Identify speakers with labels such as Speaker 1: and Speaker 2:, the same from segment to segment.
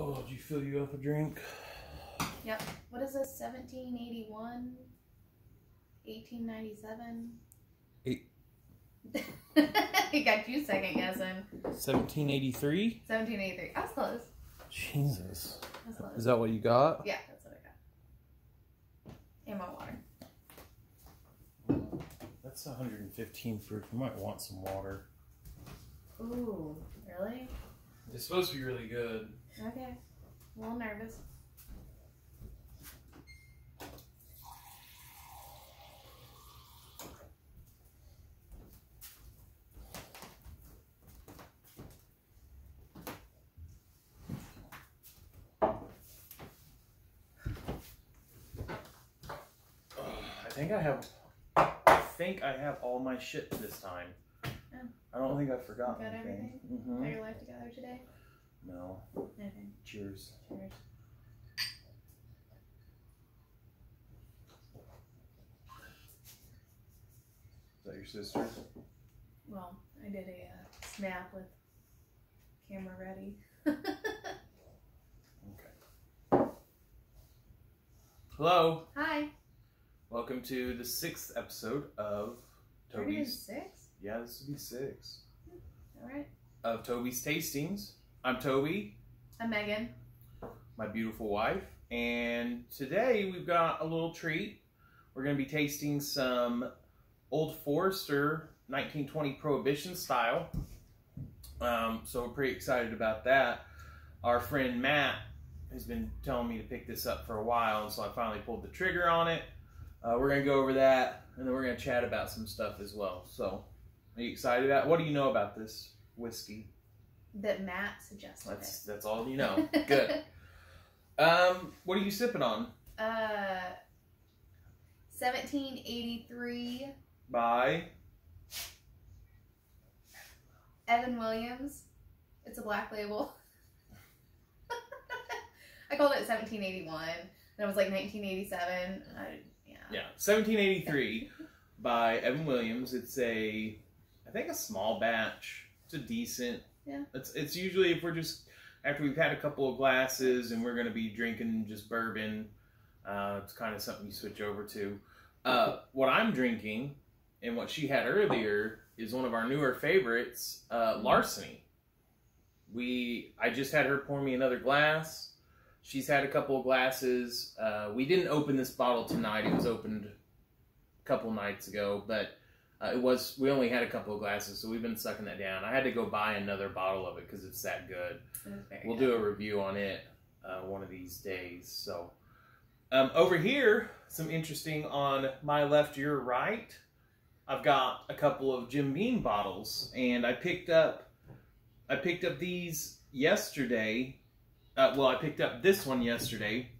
Speaker 1: Oh, did you fill you up a drink?
Speaker 2: Yep. What is this? 1781? 1897? He got you second guessing.
Speaker 1: 1783?
Speaker 2: 1783. I was close.
Speaker 1: Jesus.
Speaker 2: I was close.
Speaker 1: Is that what you got?
Speaker 2: Yeah, that's what I got. And my water.
Speaker 1: That's 115 proof. You might want some water.
Speaker 2: Ooh, really?
Speaker 1: It's supposed to be really good.
Speaker 2: Okay. A little nervous.
Speaker 1: I think I have all my shit this time.
Speaker 2: Oh.
Speaker 1: I don't think I forgot
Speaker 2: Got
Speaker 1: anything.
Speaker 2: everything? Got your life together today?
Speaker 1: No.
Speaker 2: Okay.
Speaker 1: Cheers.
Speaker 2: Cheers.
Speaker 1: Is that your sister?
Speaker 2: Well, I did a snap with camera ready.
Speaker 1: Okay. Hello.
Speaker 2: Hi.
Speaker 1: Welcome to the 6th episode of Toby's.
Speaker 2: 6?
Speaker 1: Yeah, this would be 6.
Speaker 2: Alright.
Speaker 1: Of Toby's Tastings. I'm Toby.
Speaker 2: I'm Megan.
Speaker 1: My beautiful wife. And today we've got a little treat. We're going to be tasting some Old Forester 1920 Prohibition Style. So we're pretty excited about that. Our friend Matt has been telling me to pick this up for a while, and so I finally pulled the trigger on it. We're going to go over that, and then we're going to chat about some stuff as well. So, are you excited about it? What do you know about this whiskey?
Speaker 2: That Matt suggested
Speaker 1: That's all you know. Good. What are you sipping on?
Speaker 2: 1783
Speaker 1: By
Speaker 2: Evan Williams. It's a black label. I called it 1781. Then it was like 1987.
Speaker 1: Yeah, 1783 by Evan Williams. It's I think a small batch. It's a decent.
Speaker 2: Yeah.
Speaker 1: It's usually if we're just after we've had a couple of glasses and we're going to be drinking just bourbon. It's kind of something you switch over to. What I'm drinking and what she had earlier is one of our newer favorites, Larceny. I just had her pour me another glass. She's had a couple of glasses. We didn't open this bottle tonight. It was opened a couple nights ago, but we only had a couple of glasses, so we've been sucking that down. I had to go buy another bottle of it because it's that good. We'll do a review on it one of these days. So over here, some interesting on my left, your right. I've got a couple of Jim Beam bottles, and I picked up these yesterday. I picked up this one yesterday.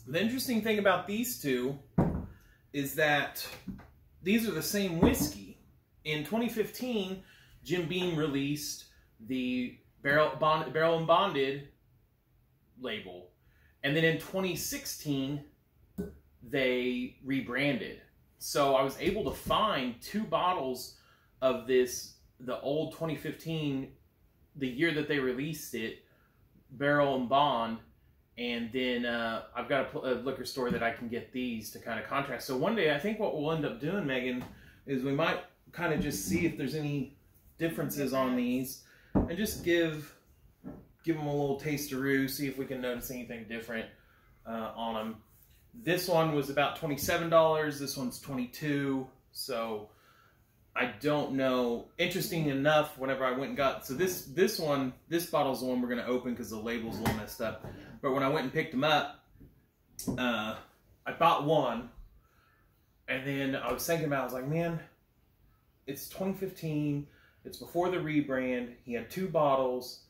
Speaker 1: The interesting thing about these two is that these are the same whiskey. In 2015, Jim Beam released the Barrel and Bonded label. And then in 2016, they rebranded. So I was able to find 2 bottles of this, the old 2015, the year that they released it, Barrel and Bond, and then I've got a liquor store that I can get these to kind of contrast. So one day I think what we'll end up doing, Megan, is we might kind of just see if there's any differences on these and just give them a little taste-a-roo, see if we can notice anything different on them. This one was about $27, this one's $22, so I don't know. Interesting enough, whenever I went and got... So this bottle's the one we're going to open because the label's a little messed up. But when I went and picked them up, I bought one. And then I was thinking about it. I was like, man, it's 2015. It's before the rebrand. He had 2 bottles.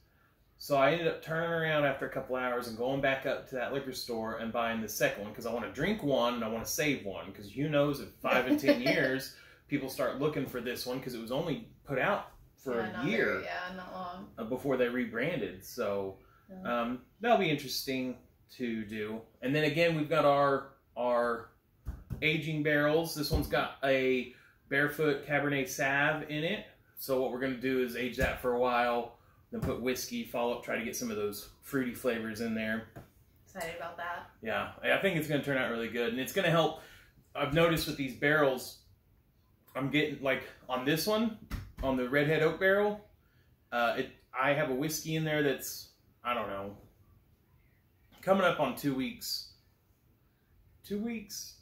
Speaker 1: So I ended up turning around after a couple hours and going back up to that liquor store and buying the second one because I want to drink one and I want to save one. Because who knows if 5 and 10 years... people start looking for this one because it was only put out for a year.
Speaker 2: Not long.
Speaker 1: Before they rebranded. So that'll be interesting to do. And then again, we've got our aging barrels. This one's got a Barefoot Cabernet Sauv in it. So what we're going to do is age that for a while, then put whiskey, follow up, try to get some of those fruity flavors in there.
Speaker 2: Excited about that.
Speaker 1: Yeah, I think it's going to turn out really good, and it's going to help. I've noticed with these barrels, I'm getting, like, on this one, on the Redhead Oak barrel, I have a whiskey in there that's, I don't know, coming up on 2 weeks. 2 weeks?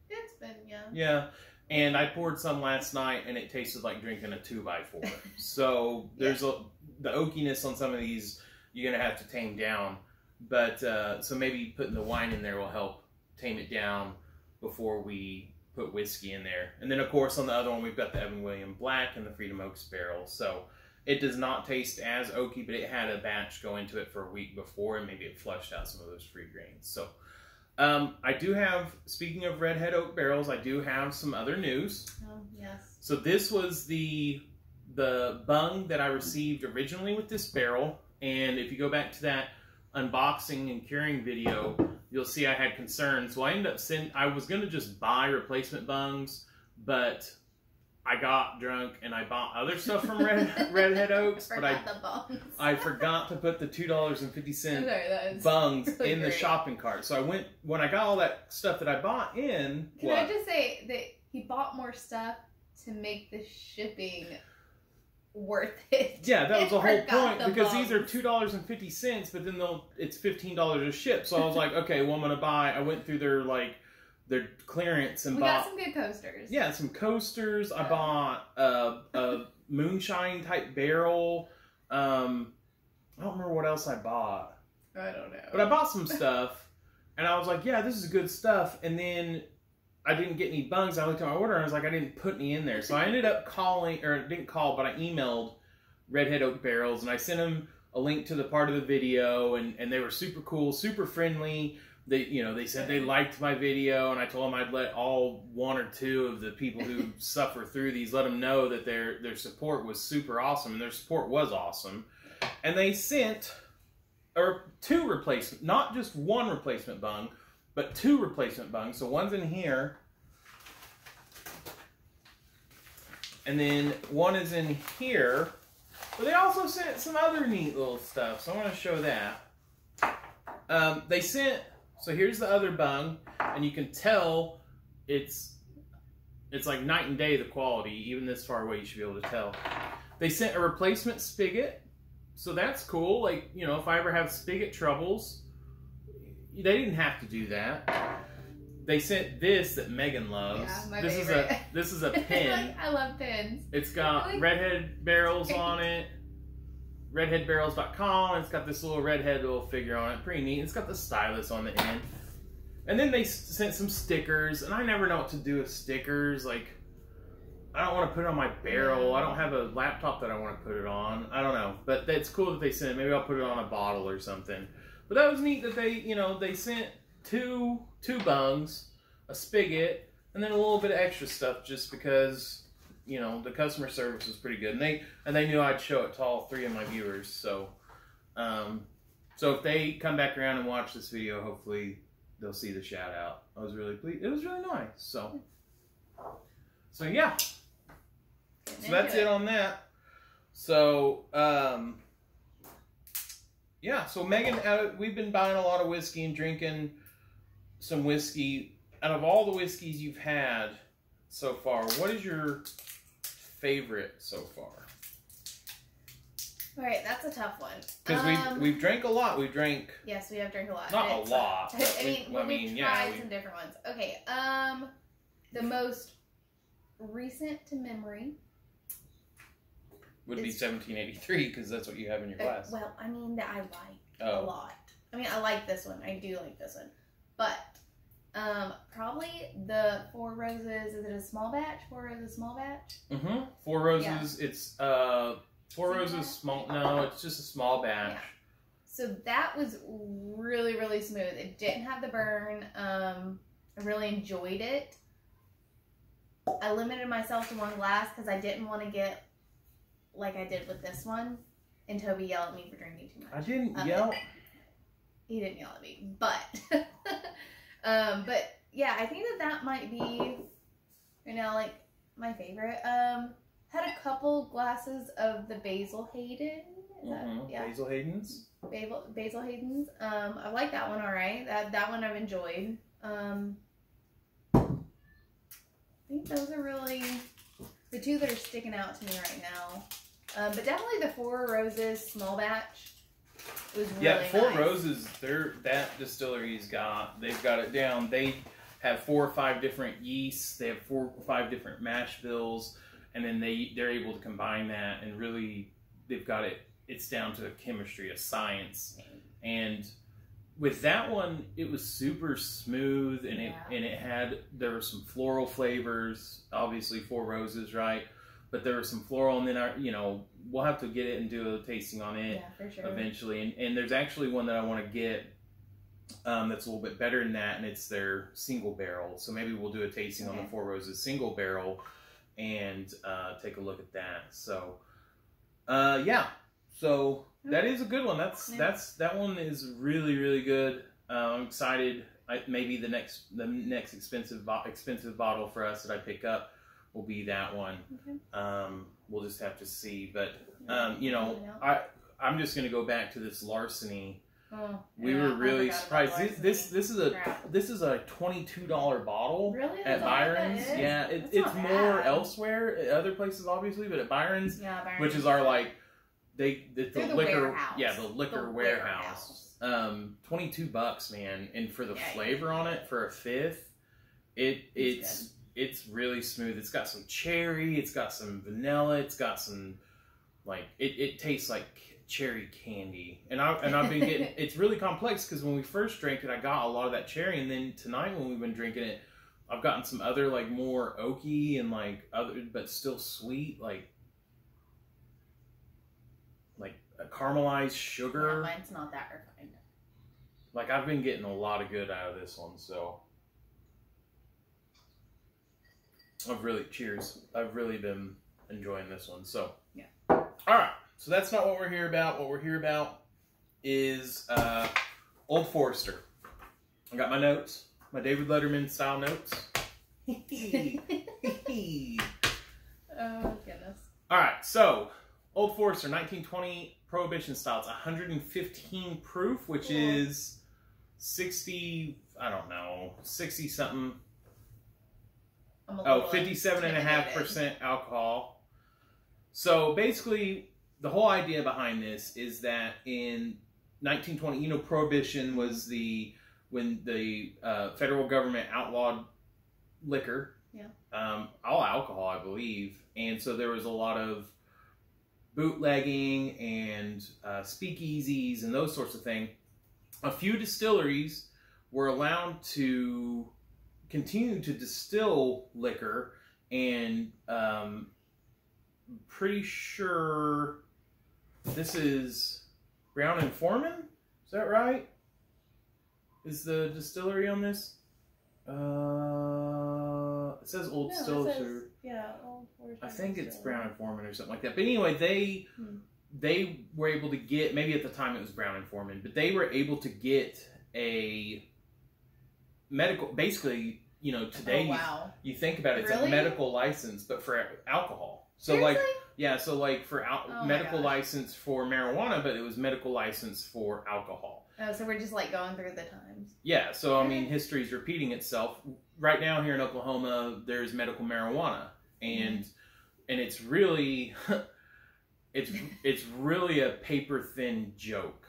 Speaker 2: It's been, yeah.
Speaker 1: Yeah, and I poured some last night, and it tasted like drinking a 2x4. So there's the oakiness on some of these you're going to have to tame down. But, so maybe putting the wine in there will help tame it down before we put whiskey in there. And then, of course, on the other one, we've got the Evan William Black and the Freedom Oaks barrel. So it does not taste as oaky, but it had a batch go into it for a week before, and maybe it flushed out some of those free grains. So I do have, speaking of Redhead Oak barrels, I do have some other news.
Speaker 2: Oh, yes.
Speaker 1: So this was the bung that I received originally with this barrel. And if you go back to that unboxing and curing video, you'll see I had concerns. Well, I ended up I was going to just buy replacement bungs, but I got drunk and I bought other stuff from Redhead Oaks, but I forgot to put the $2.50 bungs really in the shopping cart. So when I got all that stuff that I bought in.
Speaker 2: Can I just say that he bought more stuff to make the shipping worth it?
Speaker 1: Yeah, that was the whole point, because these are $2.50, but then it's $15 a ship. So I was like, okay, well, I'm gonna buy. I went through their clearance and bought
Speaker 2: some good coasters.
Speaker 1: Yeah, some coasters. I bought a moonshine type barrel. I don't remember what else I bought.
Speaker 2: I don't know.
Speaker 1: But I bought some stuff, and I was like, yeah, this is good stuff. And then I didn't get any bungs. I looked at my order, and I was like, I didn't put any in there. So I ended up calling, or didn't call, but I emailed Redhead Oak Barrels, and I sent them a link to the part of the video, and they were super cool, super friendly. They said they liked my video, and I told them I'd let all one or two of the people who suffer through these, let them know that their support was super awesome, and their support was awesome. And they sent two replacement, not just one replacement bung, but two replacement bungs. So one's in here, and then one is in here. But they also sent some other neat little stuff, so I want to show that. They sent, so here's the other bung, and you can tell it's like night and day, the quality. Even this far away, you should be able to tell. They sent a replacement spigot, so that's cool. Like, if I ever have spigot troubles, they didn't have to do that. They sent this that Megan loves.
Speaker 2: Yeah, my favorite.
Speaker 1: This is a pin.
Speaker 2: I love pins.
Speaker 1: It's got Redhead Barrels on it. Redheadbarrels.com. It's got this little redhead little figure on it. Pretty neat. It's got the stylus on the end. And then they sent some stickers, and I never know what to do with stickers. Like, I don't want to put it on my barrel. I don't have a laptop that I want to put it on. I don't know. But it's cool that they sent it. Maybe I'll put it on a bottle or something. But that was neat that they sent two bungs, a spigot, and then a little bit of extra stuff just because, the customer service was pretty good. And they knew I'd show it to all three of my viewers. So if they come back around and watch this video, hopefully they'll see the shout out. I was really pleased. It was really nice. So yeah. So that's it on that. So, yeah, so Megan, we've been buying a lot of whiskey and drinking some whiskey. Out of all the whiskeys you've had so far, what is your favorite so far?
Speaker 2: All right, that's a tough one.
Speaker 1: Because we've drank a lot.
Speaker 2: Yes, we have drank a lot.
Speaker 1: Not a lot.
Speaker 2: We've tried some different ones. Okay, the most recent to memory
Speaker 1: would be 1783, because that's what you have in your glass.
Speaker 2: Well, I mean, that I like a lot. I mean, I like this one. I do like this one. But probably the Four Roses. Is it a small batch? Four Roses small batch? Mm-hmm.
Speaker 1: Four Roses. Yeah. It's Four Roses small. No, it's just a small batch. Yeah.
Speaker 2: So that was really, really smooth. It didn't have the burn. I really enjoyed it. I limited myself to one glass because I didn't want to get like I did with this one, and Toby yelled at me for drinking too much.
Speaker 1: I didn't yell.
Speaker 2: He didn't yell at me, but but yeah, I think that might be, like my favorite. Had a couple glasses of the Basil Hayden. Is that, yeah.
Speaker 1: Basil Hayden's.
Speaker 2: Basil Hayden's. I like that one. All right. That one I've enjoyed. I think those are really the two that are sticking out to me right now. But definitely the Four Roses small batch. It was really
Speaker 1: Four
Speaker 2: nice.
Speaker 1: Roses. That distillery's they've got it down. They have 4 or 5 different yeasts. They have 4 or 5 different mash bills, and then they're able to combine that and really they've got it. It's down to a chemistry, a science, and with that one, it was super smooth, and there were some floral flavors. Obviously, Four Roses, right? But there was some floral, and then we'll have to get it and do a tasting on it
Speaker 2: for sure.
Speaker 1: eventually. And there's actually one that I want to get that's a little bit better than that, and it's their single barrel. So maybe we'll do a tasting on the Four Roses single barrel and take a look at that. So so that is a good one. That one is really, really good. I'm excited. Maybe the next expensive bottle for us that I pick up will be that one. Okay. We'll just have to see. But I'm just gonna go back to this larceny. We were really surprised. This is a $22 bottle at Byron's. Yeah, it's more elsewhere at other places obviously, but at Byron's, which is our the liquor warehouse. Yeah, the liquor warehouse. $22, man, and for the flavor on it for a fifth, it's really smooth. It's got some cherry, it's got some vanilla, it's got some it tastes like cherry candy. And I've been getting it's really complex because when we first drank it, I got a lot of that cherry, and then tonight when we've been drinking it, I've gotten some other more oaky and other but still sweet a caramelized sugar.
Speaker 2: Yeah, mine's not that refined.
Speaker 1: I've been getting a lot of good out of this one, so I've really been enjoying this one. So
Speaker 2: yeah.
Speaker 1: All right. So that's not what we're here about. What we're here about is Old Forester. I got my notes, my David Letterman style notes.
Speaker 2: Oh goodness.
Speaker 1: All right. So Old Forester, 1920 Prohibition Style. It's 115 proof, which is 60. I don't know, 60 something. 57.5% alcohol. So basically, the whole idea behind this is that in 1920, Prohibition was when the federal government outlawed liquor, all alcohol, I believe, and so there was a lot of bootlegging and speakeasies and those sorts of things. A few distilleries were allowed to continue to distill liquor, and pretty sure this is Brown and Foreman. Is that right? Is the distillery on this? It says Old Distiller.
Speaker 2: Old Forester.
Speaker 1: I think it's Brown and Foreman or something like that. But anyway, they were able to get, maybe at the time it was Brown and Foreman, but they were able to get a medical, basically, today you think about it, it's a medical license, but for alcohol. So
Speaker 2: Seriously?
Speaker 1: For medical license for marijuana, but it was medical license for alcohol.
Speaker 2: Oh, so we're just going through the times.
Speaker 1: Yeah, so I mean, history's repeating itself. Right now here in Oklahoma, there's medical marijuana, and it's really, it's really a paper thin joke,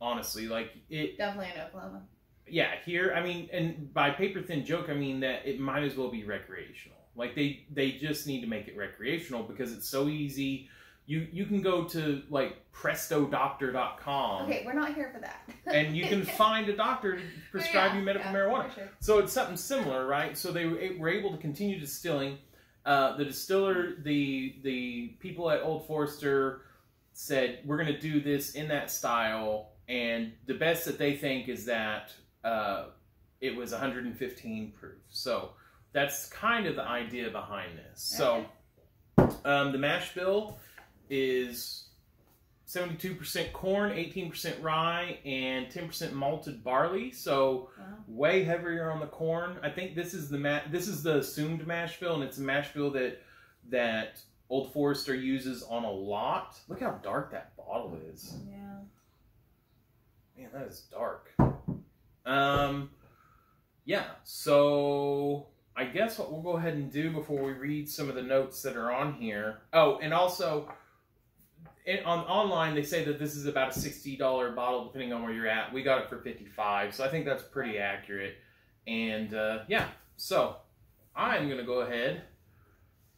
Speaker 1: honestly.
Speaker 2: Definitely in Oklahoma.
Speaker 1: Yeah, here, I mean, and by paper thin joke, I mean that it might as well be recreational. They just need to make it recreational because it's so easy. You can go to prestodoctor.com.
Speaker 2: Okay, we're not here for that.
Speaker 1: And you can find a doctor to prescribe you medical marijuana.
Speaker 2: For sure.
Speaker 1: So it's something similar, right? So they were able to continue distilling. The distiller, the people at Old Forester said, we're going to do this in that style. And the best that they think is that it was 115 proof. So that's kind of the idea behind this.
Speaker 2: Okay.
Speaker 1: So the mash bill is 72% corn, 18% rye, and 10% malted barley. So way heavier on the corn. I think this is the assumed mash bill, and it's a mash bill that Old Forester uses on a lot. Look how dark that bottle bottle is.
Speaker 2: Yeah.
Speaker 1: Man, that is dark. Yeah, so I guess what we'll go ahead and do before we read some of the notes that are on here. Oh, and also, online they say that this is about a $60 bottle, depending on where you're at. We got it for $55, so I think that's pretty accurate. And yeah, so I'm going to go ahead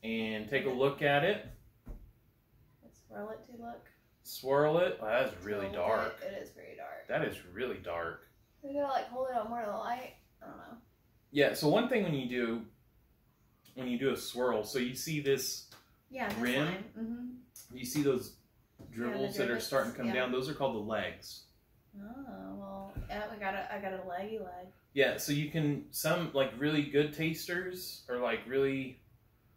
Speaker 1: and take a look at it.
Speaker 2: Let's swirl it to look.
Speaker 1: Swirl it. Oh, that is really dark.
Speaker 2: It is very dark.
Speaker 1: That is really dark.
Speaker 2: We gotta like hold it up more to the light. I don't know.
Speaker 1: Yeah, so one thing when you do a swirl, so you see this rim, you see those dribbles that are starting to come down. Those are called the legs.
Speaker 2: Oh well, yeah, I got a leggy leg.
Speaker 1: Yeah, so you can some like really good tasters or like really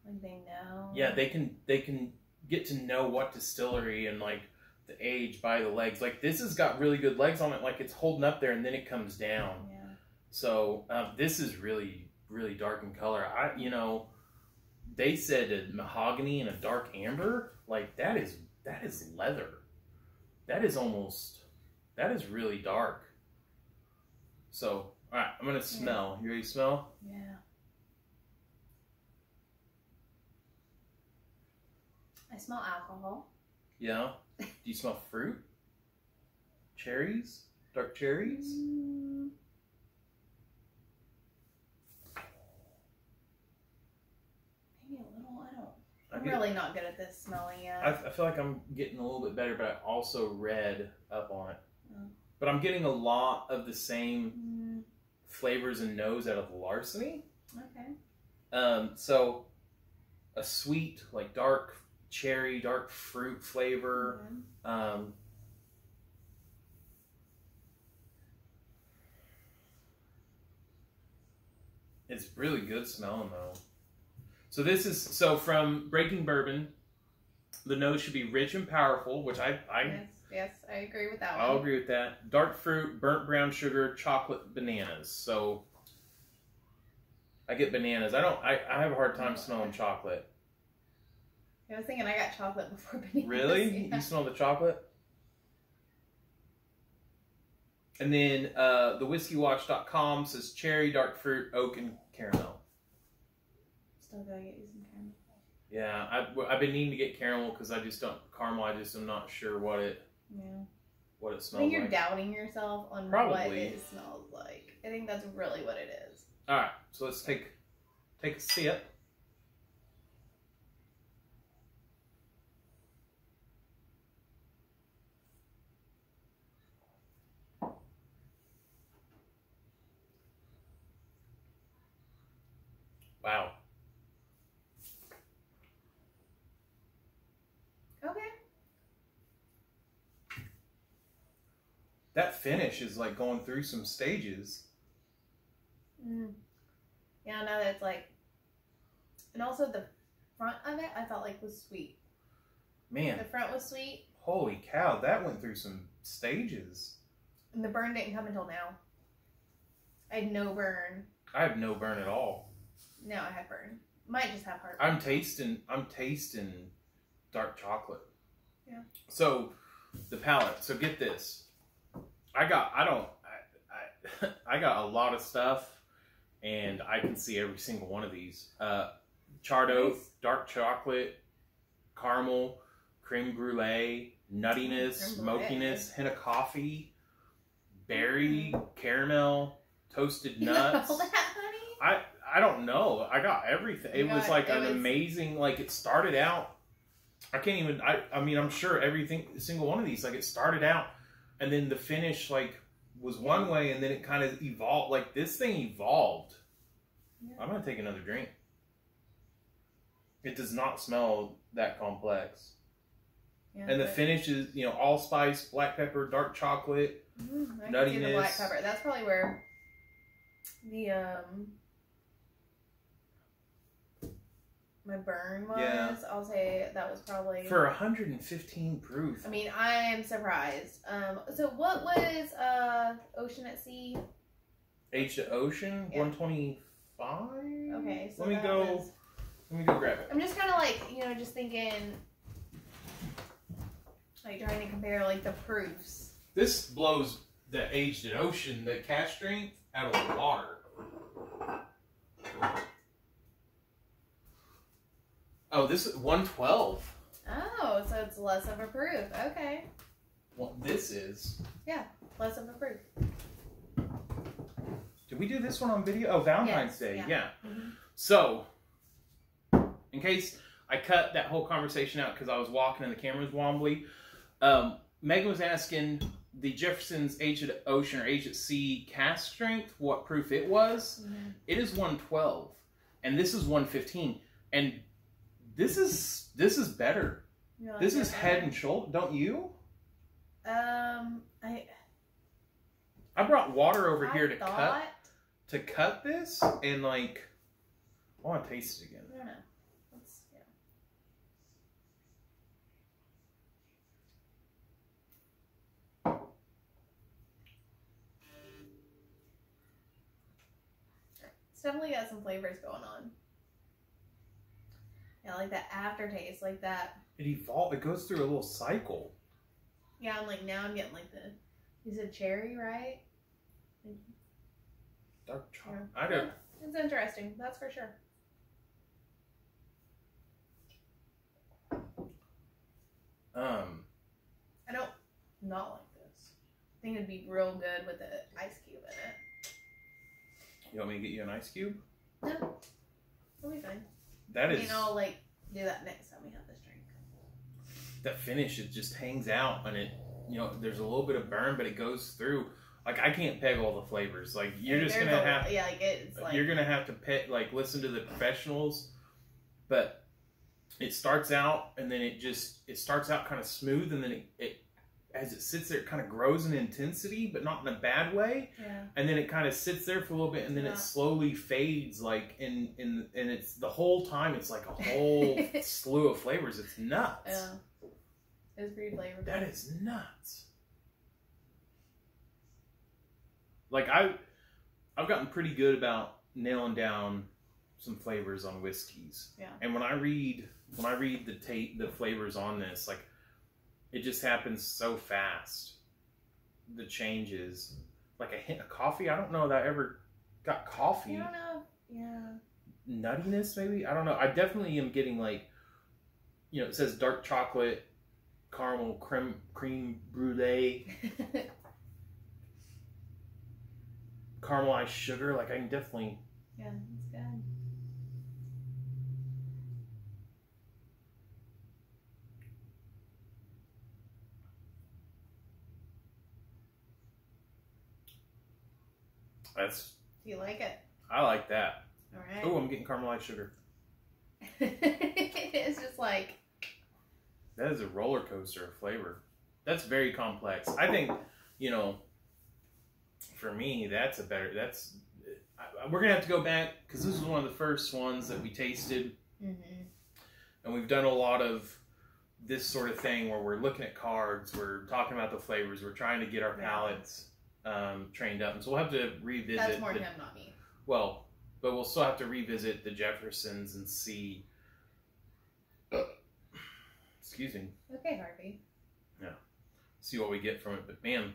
Speaker 2: like they know.
Speaker 1: Yeah, they can get to know what distillery and like the age by the legs. Like this has got really good legs on it. Like it's holding up there and then it comes down.
Speaker 2: Yeah.
Speaker 1: So this is really, really dark in color. They said a mahogany and a dark amber. Like that is leather. That is really dark. So, all right, I'm gonna smell. You ready to smell?
Speaker 2: Yeah. I smell alcohol.
Speaker 1: Yeah. Do you smell fruit? Cherries? Dark cherries?
Speaker 2: I'm really not good at this smelling yet.
Speaker 1: I feel like I'm getting a little bit better, but I also read up on it. Oh. But I'm getting a lot of the same flavors and nose out of larceny.
Speaker 2: Okay.
Speaker 1: So a sweet, like dark cherry, dark fruit flavor. It's really good smelling though. So from Breaking Bourbon, the nose should be rich and powerful, which
Speaker 2: yes, I agree with that one.
Speaker 1: I'll agree with that. Dark fruit, burnt brown sugar, chocolate, bananas. So I get bananas. I have a hard time smelling chocolate.
Speaker 2: I was thinking I got chocolate before bananas.
Speaker 1: Really? Yeah. You smell the chocolate? And then thewhiskeywatch.com says cherry, dark fruit, oak, and caramel.
Speaker 2: Still gotta get you some caramel.
Speaker 1: Yeah, I've been needing to get caramel because I just am not sure what it smells like.
Speaker 2: I think you're doubting yourself on what it smells like. I think that's really what it is.
Speaker 1: All right, so let's take a sip. Wow.
Speaker 2: Okay.
Speaker 1: That finish is like going through some stages.
Speaker 2: Yeah, now that it's like, and also the front of it, I felt like was sweet.
Speaker 1: Man.
Speaker 2: The front was sweet.
Speaker 1: Holy cow, that went through some stages.
Speaker 2: And the burn didn't come until now. I had no burn.
Speaker 1: I have no burn at all.
Speaker 2: No, I had burn. Might just have heart.
Speaker 1: I'm tasting dark chocolate.
Speaker 2: Yeah.
Speaker 1: So the palate. So get this. I got a lot of stuff, and I can see every single one of these. Charred oak, dark chocolate, caramel, creme brulee, nuttiness, smokiness, hint of coffee, berry, caramel, toasted nuts.
Speaker 2: All that, honey?
Speaker 1: I don't know. I got everything. It was like an amazing, like it started out. I mean, I'm sure single one of these, like it started out and then the finish like was one way and then it kind of evolved. Like this thing evolved. Yeah. I'm going to take another drink. It does not smell that complex. Yeah, and the finish is, allspice, black pepper, dark chocolate,
Speaker 2: I can see the black pepper. That's probably where the my burn was. Yeah. I'll say that was probably
Speaker 1: for 115 proof.
Speaker 2: I mean, I am surprised. So what was Ocean at Sea?
Speaker 1: Aged at Ocean, yeah. 125.
Speaker 2: Okay, so
Speaker 1: let me go grab it.
Speaker 2: I'm just kind of like just thinking. Like trying to compare like the proofs.
Speaker 1: This blows the aged in ocean, the cask strength, out of the water. Oh, this is 112.
Speaker 2: Oh, so it's less of a proof. Okay.
Speaker 1: Well, this is.
Speaker 2: Yeah, less of a proof.
Speaker 1: Did we do this one on video? Oh, Valentine's Day. Yeah.
Speaker 2: Mm-hmm.
Speaker 1: So, in case I cut that whole conversation out because I was walking and the camera was wobbly, Megan was asking the Jefferson's Age at Ocean or Age at Sea cask strength, what proof it was.
Speaker 2: Mm-hmm.
Speaker 1: It is 112, and this is 115, and this is better.
Speaker 2: Like
Speaker 1: this is head and shoulder. Don't you? I brought water over here to cut this, and like, I want to taste it again.
Speaker 2: I don't know. Yeah. It's definitely got some flavors going on. Yeah, like that aftertaste, like that.
Speaker 1: It evolves. It goes through a little cycle.
Speaker 2: Yeah, I'm like, now I'm getting like the, you said cherry, right?
Speaker 1: Dark chocolate.
Speaker 2: Yeah.
Speaker 1: I don't.
Speaker 2: Yeah, it's interesting, that's for sure. I don't not like this. I think it'd be real good with the ice cube in it.
Speaker 1: You want me to get you an ice cube?
Speaker 2: No, it'll be fine.
Speaker 1: That is.
Speaker 2: I mean, I'll like do that next time we have this drink.
Speaker 1: That finish, it just hangs out, and it, there's a little bit of burn, but it goes through. Like, I can't peg all the flavors. Like, you're just gonna have.
Speaker 2: Yeah, like it's like.
Speaker 1: You're gonna have to listen to the professionals, but it starts out, and then it starts out kind of smooth, and then it as it sits there, it kind of grows in intensity, but not in a bad way.
Speaker 2: Yeah.
Speaker 1: And then it kind of sits there for a little bit, and then it slowly fades. Like and it's the whole time. It's like a whole slew of flavors. It's nuts.
Speaker 2: Yeah. It's pretty flavorful.
Speaker 1: That is nuts. Like I've gotten pretty good about nailing down some flavors on whiskeys.
Speaker 2: Yeah.
Speaker 1: And when I read the flavors on this, like, it just happens so fast. The changes, like a hint of coffee. I don't know that I ever got coffee.
Speaker 2: I don't know. Yeah.
Speaker 1: Nuttiness, maybe. I don't know. I definitely am getting like, it says dark chocolate, caramel, creme brulee, caramelized sugar. Like, I can definitely.
Speaker 2: Yeah, it's good. Do you like it?
Speaker 1: I like that.
Speaker 2: All right.
Speaker 1: Oh, I'm getting caramelized sugar.
Speaker 2: It's just like.
Speaker 1: That is a roller coaster of flavor. That's very complex. I think, for me, we're going to have to go back, because this was one of the first ones that we tasted.
Speaker 2: Mm-hmm.
Speaker 1: And we've done a lot of this sort of thing where we're looking at cards, we're talking about the flavors, we're trying to get our palates trained up. And so we'll have to revisit.
Speaker 2: That's more him, not me.
Speaker 1: Well, but we'll still have to revisit the Jeffersons and see. Excuse me.
Speaker 2: Okay, Harvey.
Speaker 1: Yeah. See what we get from it. But man,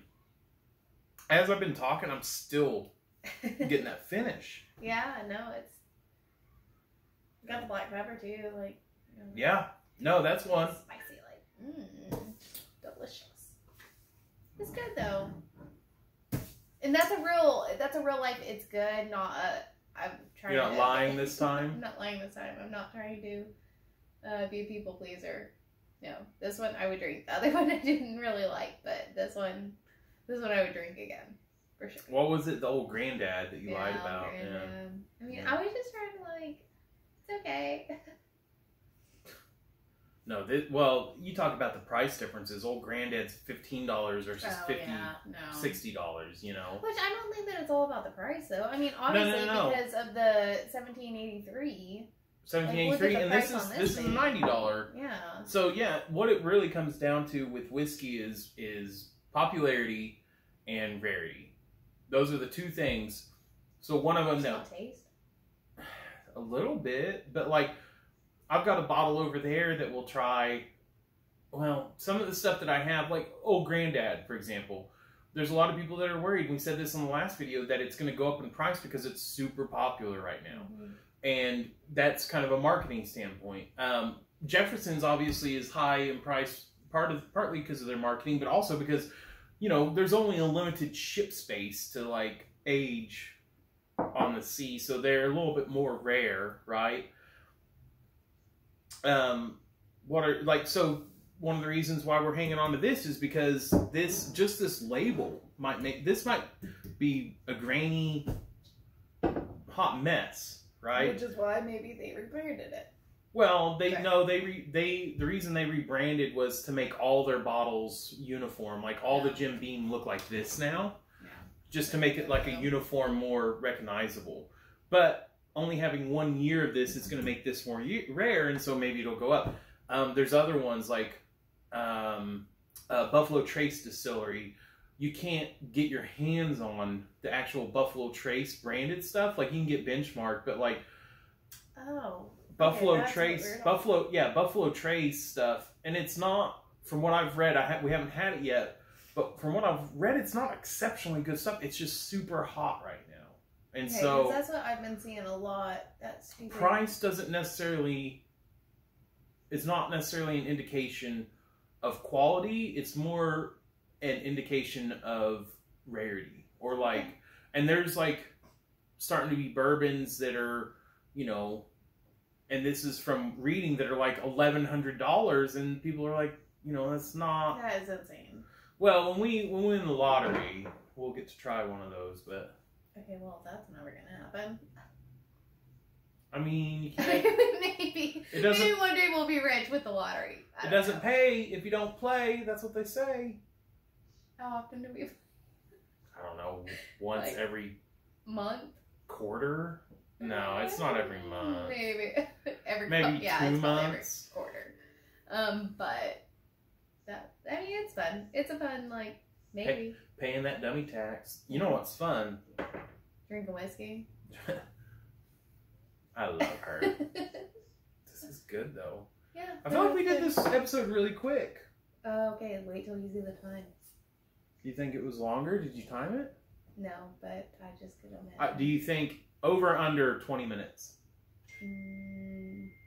Speaker 1: as I've been talking, I'm still getting that finish.
Speaker 2: Yeah, I know. It's got the black pepper too, like.
Speaker 1: Yeah. No, that's one.
Speaker 2: Spicy, like, delicious. It's good though, and that's a real life. It's good. Not I'm trying.
Speaker 1: You're not lying this time.
Speaker 2: I'm not lying this time. I'm not trying to be a people pleaser. No, this one I would drink. The other one I didn't really like, but this one I would drink again for sure.
Speaker 1: What was it? The old granddad that you lied about?
Speaker 2: Granddad.
Speaker 1: Yeah.
Speaker 2: I mean, I was just trying to like. It's okay.
Speaker 1: No, well, you talk about the price differences. Old Granddad's $15 versus $60. Which
Speaker 2: I don't think that it's all about the price, though. I mean, obviously because of the 1783.
Speaker 1: 1783, and this is $90.
Speaker 2: Yeah.
Speaker 1: So yeah, what it really comes down to with whiskey is popularity and rarity. Those are the two things. So one of them
Speaker 2: Taste.
Speaker 1: A little bit, but like. I've got a bottle over there that we'll try well, some of the stuff that I have, like old granddad, for example, there's a lot of people that are worried. We said this in the last video that it's going to go up in price because it's super popular right now. And that's kind of a marketing standpoint. Jefferson's obviously is high in price, partly because of their marketing, but also because, you know, there's only a limited ship space to like age on the sea, so they're a little bit more rare, right? So one of the reasons why we're hanging on to this is because this label might be a grainy, hot mess. Right?
Speaker 2: Which is why maybe they rebranded it.
Speaker 1: Well, the reason they rebranded was to make all their bottles uniform. Like all the Jim Beam look like this now. Yeah. Just to make it like a uniform, more recognizable. But only having 1 year of this is going to make this more rare, and so maybe it'll go up. There's other ones like Buffalo Trace Distillery. You can't get your hands on the actual Buffalo Trace branded stuff. Like you can get Benchmark, but like Buffalo Trace stuff, and it's not, from what I've read, we haven't had it yet, but from what I've read, it's not exceptionally good stuff. It's just super hot right now, and so
Speaker 2: that's what I've been seeing a lot. That's stupid.
Speaker 1: Price is not necessarily an indication of quality. It's more an indication of rarity, or like, and there's like starting to be bourbons that are, you know, and this is from reading, that are like $1,100, and people are like, you know, that's not.
Speaker 2: That is insane.
Speaker 1: Well, when we win the lottery, we'll get to try one of those, but.
Speaker 2: Okay, well, that's never gonna happen.
Speaker 1: I mean, you can't.
Speaker 2: Maybe one day we'll be rich with the lottery.
Speaker 1: It doesn't pay if you don't play. That's what they say.
Speaker 2: How often do we?
Speaker 1: I don't know. Once like every
Speaker 2: month?
Speaker 1: Quarter? No, it's not every month.
Speaker 2: Maybe every
Speaker 1: 2 months.
Speaker 2: Every quarter. But I mean, it's fun. It's a fun, like, maybe
Speaker 1: paying that dummy tax. You know what's fun?
Speaker 2: Drinking whiskey.
Speaker 1: I love her. This is good though.
Speaker 2: Yeah.
Speaker 1: I feel like we did this episode really quick.
Speaker 2: Okay, wait till you see the time.
Speaker 1: Do you think it was longer? Did you time it?
Speaker 2: No, but I just could imagine.
Speaker 1: Do you think over or under 20 minutes?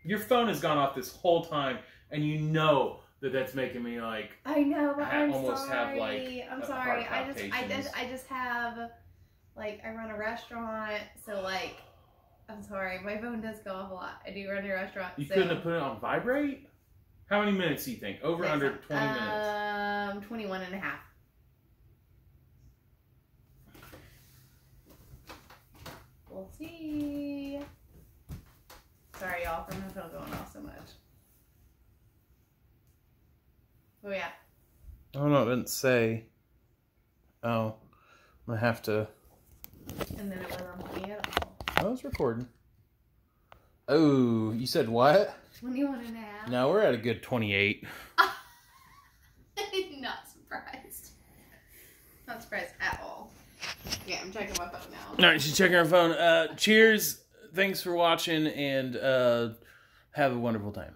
Speaker 1: Your phone has gone off this whole time, and you know that's making me like.
Speaker 2: I know, but I'm
Speaker 1: almost
Speaker 2: sorry.
Speaker 1: have like.
Speaker 2: I'm sorry. I just have, like, I run a restaurant, so like, I'm sorry, my phone does go off a lot. I do run a restaurant.
Speaker 1: You couldn't have put it on vibrate? How many minutes do you think? Over or under 20 minutes?
Speaker 2: 21 and a half. We'll see. Sorry, y'all, for my phone going off so much. Oh, yeah.
Speaker 1: Oh, no, it didn't say. Oh, I'm going to have to.
Speaker 2: And then it wasn't playing at all.
Speaker 1: I was recording. Oh, you said what?
Speaker 2: 21 and a half.
Speaker 1: No, we're at a good 28.
Speaker 2: Not surprised. Not surprised at all. Yeah, I'm checking my phone now.
Speaker 1: All right, she's checking her phone. Cheers. Thanks for watching, and have a wonderful time.